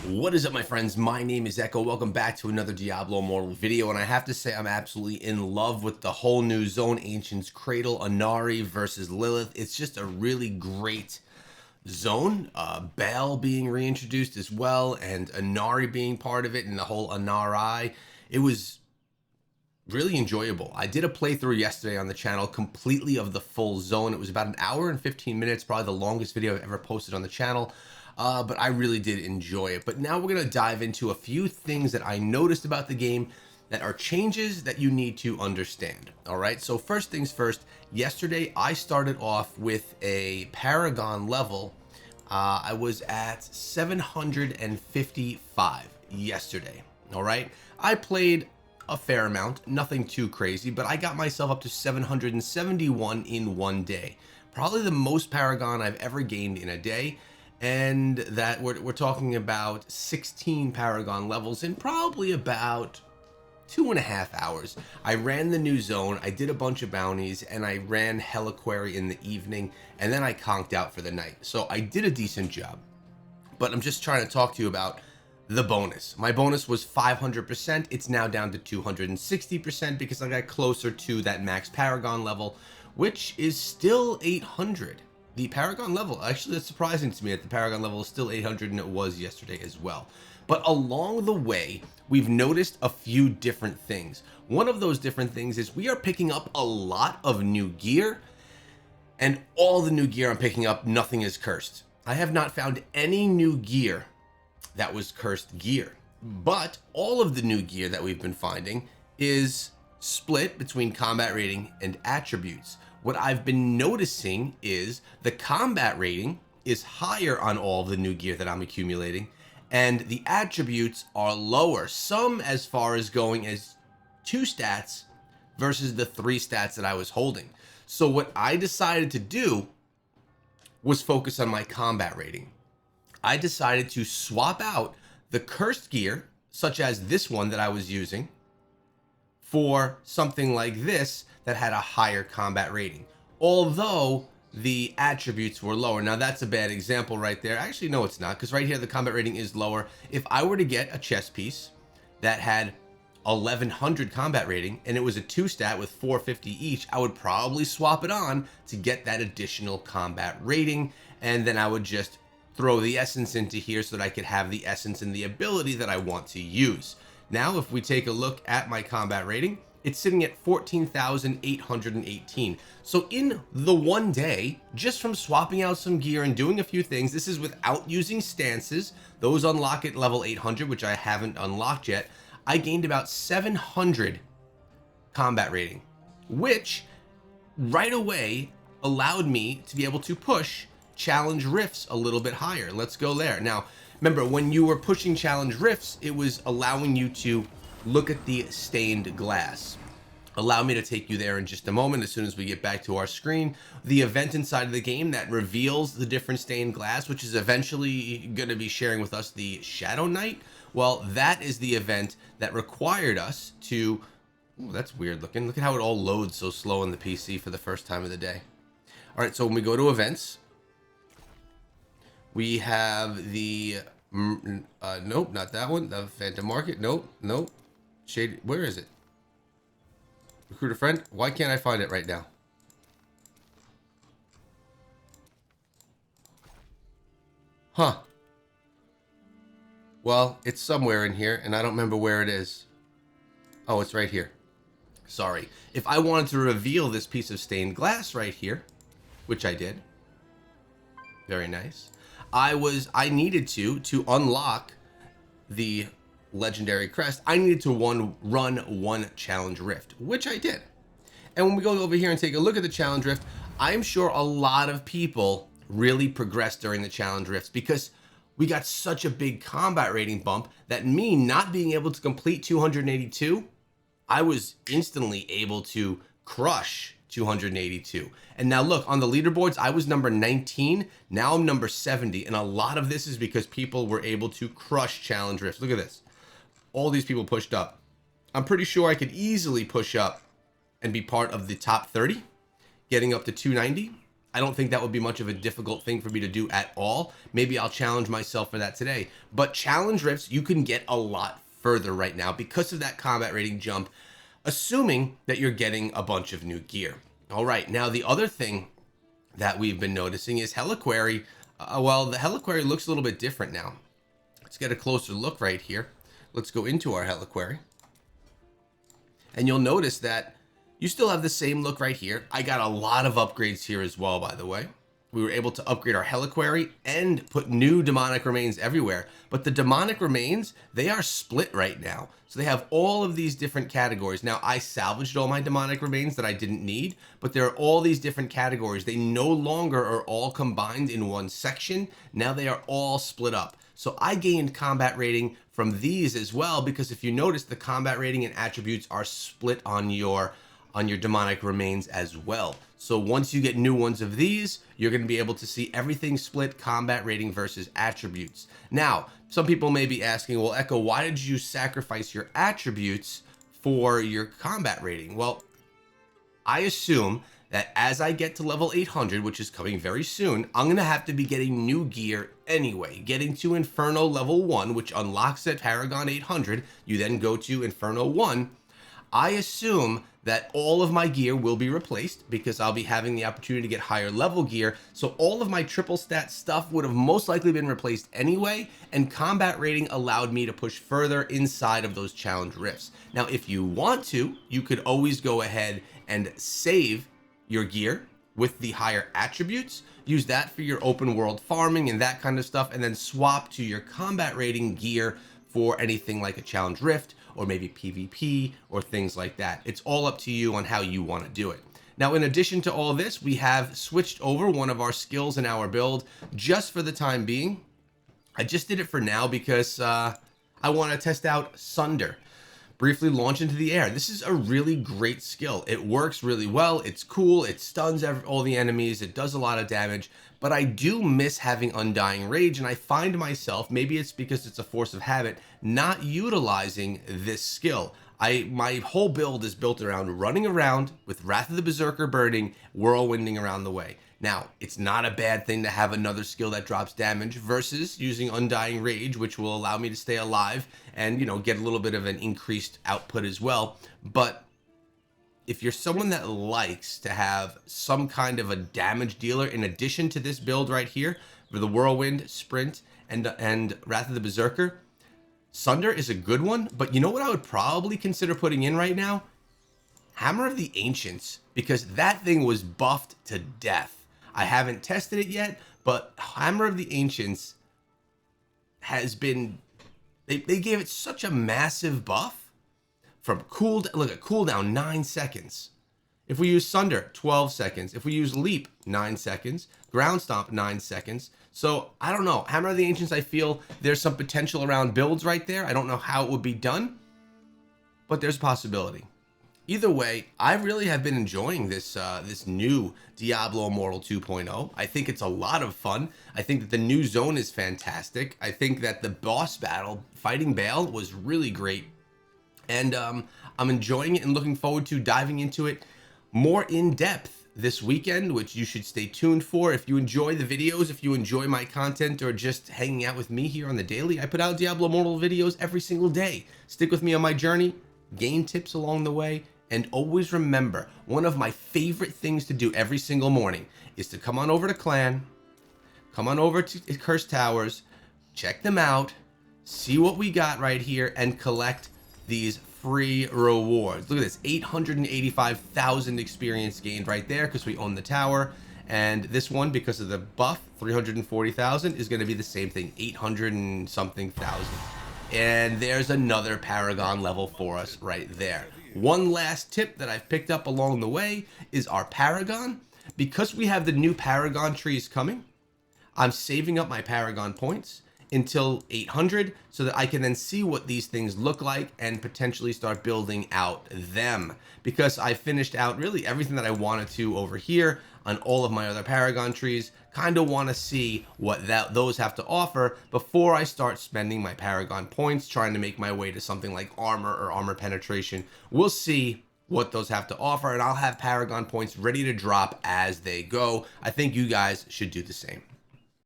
What is up, my friends? My name is Echo. Welcome back to another Diablo Immortal video, and I have to say I'm absolutely in love with the whole new Zone Ancients Cradle Inari versus Lilith. It's just a really great zone. Baal being reintroduced as well, and Inari being part of it, and the whole Inari. It was really enjoyable. I did a playthrough yesterday on the channel completely of the full zone. It was about an hour and 15 minutes, probably the longest video I've ever posted on the channel. But I really did enjoy it. But now we're going to dive into a few things that I noticed about the game that are changes that you need to understand. All right, so first things first, yesterday I started off with a Paragon level. I was at 755 yesterday. All right, I played a fair amount, nothing too crazy, but I got myself up to 771 in one day. Probably the most Paragon I've ever gained in a day. And that we're talking about 16 Paragon levels in probably about 2.5 hours. I ran the new zone, I did a bunch of bounties, and I ran Heliquary in the evening, and then I conked out for the night. So I did a decent job. But I'm just trying to talk to you about the bonus. My bonus was 500%. It's now down to 260% because I got closer to that max Paragon level, which is still 800. The Paragon level, actually that's surprising to me that the Paragon level is still 800 and it was yesterday as well. But along the way, we've noticed a few different things. One of those different things is we are picking up a lot of new gear, and all the new gear I'm picking up, nothing is cursed. I have not found any new gear that was cursed gear, but all of the new gear that we've been finding is split between combat rating and attributes. What I've been noticing is the combat rating is higher on all of the new gear that I'm accumulating, and the attributes are lower, some as far as going as 2 stats versus the 3 stats that I was holding. So what I decided to do was focus on my combat rating. I decided to swap out the cursed gear, such as this one that I was using, for something like this that had a higher combat rating, although the attributes were lower. Now that's a bad example right there. Actually, no, it's not, because right here the combat rating is lower. If I were to get a chess piece that had 1100 combat rating and it was a 2 stat with 450 each, I would probably swap it on to get that additional combat rating, and then I would just throw the essence into here so that I could have the essence and the ability that I want to use. Now, if we take a look at my combat rating, it's sitting at 14,818. So in the one day, just from swapping out some gear and doing a few things, this is without using stances, those unlock at level 800, which I haven't unlocked yet, I gained about 700 combat rating, which right away allowed me to be able to push challenge rifts a little bit higher. Let's go there. Now, remember, when you were pushing challenge rifts, it was allowing you to look at the stained glass. Allow me to take you there in just a moment as soon as we get back to our screen. The event inside of the game that reveals the different stained glass, which is eventually going to be sharing with us the Shadow Knight. Well, that is the event that required us to... Ooh, that's weird looking. Look at how it all loads so slow in the PC for the first time of the day. All right, so when we go to events, we have the... nope, not that one. The Phantom Market. Nope. Shade. Where is it? Recruit a friend. Why can't I find it right now? Huh. Well, it's somewhere in here, and I don't remember where it is. Oh, it's right here. Sorry. If I wanted to reveal this piece of stained glass right here, which I did. Very nice. I needed to unlock the legendary crest, I needed to run one challenge rift, which I did. And when we go over here and take a look at the challenge rift, I'm sure a lot of people really progressed during the challenge rifts because we got such a big combat rating bump that me not being able to complete 282, I was instantly able to crush 282. And now look, on the leaderboards, I was number 19. Now I'm number 70. And a lot of this is because people were able to crush challenge rifts. Look at this. All these people pushed up. I'm pretty sure I could easily push up and be part of the top 30, getting up to 290. I don't think that would be much of a difficult thing for me to do at all. Maybe I'll challenge myself for that today. But challenge rifts, you can get a lot further right now because of that combat rating jump, assuming that you're getting a bunch of new gear. All right, now the other thing that we've been noticing is Heliquary. Well, the Heliquary looks a little bit different now. Let's get a closer look right here. Let's go into our Heliquary. And you'll notice that you still have the same look right here. I got a lot of upgrades here as well, by the way. We were able to upgrade our Heliquary and put new demonic remains everywhere. But the demonic remains, they are split right now. So they have all of these different categories. Now, I salvaged all my demonic remains that I didn't need, but there are all these different categories. They no longer are all combined in one section. Now they are all split up. So I gained combat rating from these as well, because if you notice, the combat rating and attributes are split on your demonic remains as well. So once you get new ones of these, you're going to be able to see everything split, combat rating versus attributes. Now, some people may be asking, well, Echo, why did you sacrifice your attributes for your combat rating? Well, I assume that as I get to level 800, which is coming very soon, I'm going to have to be getting new gear anyway. Getting to Inferno level 1, which unlocks at Paragon 800, you then go to Inferno 1. I assume that all of my gear will be replaced because I'll be having the opportunity to get higher level gear. So all of my triple stat stuff would have most likely been replaced anyway, and combat rating allowed me to push further inside of those challenge rifts. Now, if you want to, you could always go ahead and save your gear with the higher attributes, use that for your open world farming and that kind of stuff, and then swap to your combat rating gear for anything like a challenge rift or maybe PvP or things like that. It's all up to you on how you want to do it. Now, in addition to all this, we have switched over one of our skills in our build just for the time being. I just did it for now because I want to test out Sunder. Briefly launch into the air. This is a really great skill. It works really well. It's cool. It stuns all the enemies. It does a lot of damage, but I do miss having Undying Rage, and I find myself, maybe it's because it's a force of habit, not utilizing this skill. My whole build is built around running around with Wrath of the Berserker burning, whirlwinding around the way. Now, it's not a bad thing to have another skill that drops damage versus using Undying Rage, which will allow me to stay alive and, get a little bit of an increased output as well. But if you're someone that likes to have some kind of a damage dealer in addition to this build right here, for the Whirlwind, Sprint, and Wrath of the Berserker, Sunder is a good one. But you know what I would probably consider putting in right now? Hammer of the Ancients, because that thing was buffed to death. I haven't tested it yet, but Hammer of the Ancients has been, they gave it such a massive buff from cooldown 9 seconds. If we use Sunder, 12 seconds. If we use Leap, 9 seconds. Ground Stomp, 9 seconds. So I don't know. Hammer of the Ancients, I feel there's some potential around builds right there. I don't know how it would be done, but there's a possibility. Either way, I really have been enjoying this new Diablo Immortal 2.0. I think it's a lot of fun. I think that the new zone is fantastic. I think that the boss battle, fighting Baal, was really great. And I'm enjoying it and looking forward to diving into it more in depth this weekend, which you should stay tuned for. If you enjoy the videos, if you enjoy my content, or just hanging out with me here on the daily, I put out Diablo Immortal videos every single day. Stick with me on my journey, gain tips along the way, and always remember, one of my favorite things to do every single morning is to come on over to Clan, come on over to Cursed Towers, check them out, see what we got right here, and collect these free rewards. Look at this, 885,000 experience gained right there because we own the tower. And this one, because of the buff, 340,000, is going to be the same thing, 800 and something thousand. And there's another Paragon level for us right there. One last tip that I've picked up along the way is our Paragon. Because we have the new Paragon trees coming, I'm saving up my Paragon points until 800 so that I can then see what these things look like and potentially start building out them. Because I finished out really everything that I wanted to over here on all of my other Paragon trees. Kind of want to see what those have to offer before I start spending my Paragon points trying to make my way to something like armor or armor penetration. We'll see what those have to offer, and I'll have Paragon points ready to drop as they go. I think you guys should do the same.